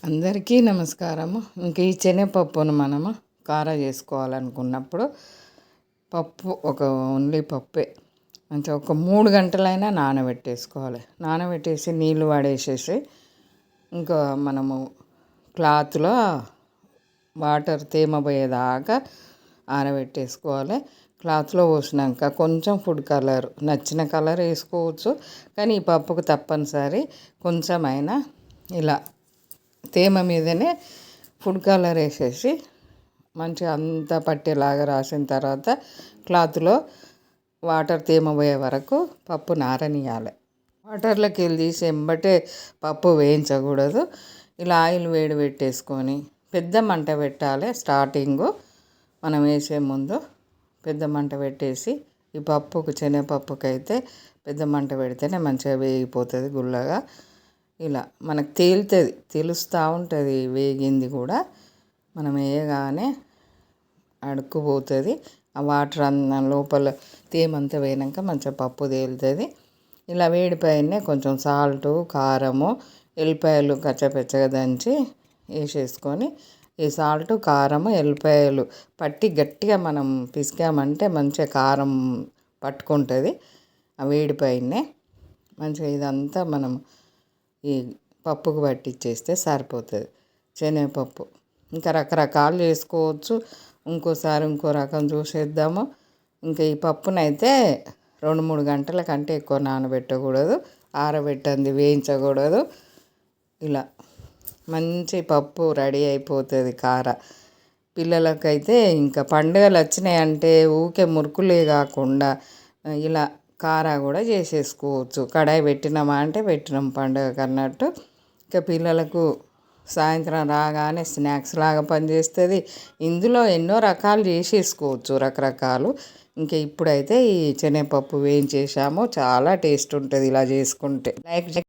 అందరికీ నమస్కారము. ఇంక ఈ శనగపప్పును మనము కారా చేసుకోవాలనుకున్నప్పుడు పప్పు ఓన్లీ పప్పే మంచిగా ఒక 3 గంటలైనా నానబెట్టేసుకోవాలి. నానబెట్టేసి నీళ్ళు పడేసేసి ఇంకా మనము క్లాత్లో వాటర్ తేమ పోయేదాకా ఆరబెట్టేసుకోవాలి. క్లాత్లో పోసినాక కొంచెం ఫుడ్ కలర్ నచ్చిన కలర్ వేసుకోవచ్చు, కానీ ఈ పప్పుకు తప్పనిసరి కొంచెమైనా ఇలా తేమ మీదనే ఫుడ్ కలర్ వేసేసి మంచిగా అంతా పట్టేలాగా రాసిన తర్వాత క్లాత్లో వాటర్ తేమ పోయే వరకు పప్పు నారనియాలి. వాటర్లోకి వెళ్ళి తీసి ఎంబటే పప్పు వేయించకూడదు. ఇలా ఆయిల్ వేడి పెట్టేసుకొని పెద్ద మంట పెట్టాలి. స్టార్టింగు మనం వేసే ముందు పెద్ద మంట పెట్టేసి ఈ పప్పుకు శనగపప్పుకి అయితే పెద్ద మంట పెడితేనే మంచిగా వేగిపోతుంది గుల్లగా. ఇలా మనకు తెలుస్తూ ఉంటుంది వేగింది కూడా. మనం వేయగానే అడుక్కుపోతుంది. ఆ వాటర్ అన్న లోపల తేమంతా పోయినాక మంచిగా పప్పు తేలుతుంది. ఇలా వేడిపైనే కొంచెం సాల్టు, కారము, ఎల్లిపాయలు కచ్చపెచ్చగా దంచి వేసేసుకొని ఈ సాల్టు, కారము, ఎల్లిపాయలు పట్టి గట్టిగా మనం పిసికామంటే మంచిగా కారం పట్టుకుంటుంది. ఆ వేడిపైనే మంచిగా ఇదంతా మనం ఈ పప్పుకు పట్టించేస్తే సరిపోతుంది. శనగపప్పు ఇంకా రకరకాలు చేసుకోవచ్చు. ఇంకోసారి ఇంకో రకం చూసేద్దాము. ఇంకా ఈ పప్పునైతే 2-3 గంటల కంటే ఎక్కువ నానబెట్టకూడదు, ఆరబెట్టంది వేయించకూడదు. ఇలా మంచి పప్పు రెడీ అయిపోతుంది కార. పిల్లలకైతే ఇంకా పండుగలు వచ్చినాయంటే ఊకే మురుకులే కాకుండా ఇలా కారా కూడా చేసేసుకోవచ్చు. కడాయి పెట్టినామా అంటే పెట్టినాం పండుగకు అన్నట్టు. ఇంకా పిల్లలకు సాయంత్రం రాగానే స్నాక్స్ లాగా పనిచేస్తుంది. ఇందులో ఎన్నో రకాలు చేసేసుకోవచ్చు, రకరకాలు. ఇంకా ఇప్పుడైతే ఈ శనగపప్పు వేయించేసాము. చాలా టేస్ట్ ఉంటుంది ఇలా చేసుకుంటే. లైక్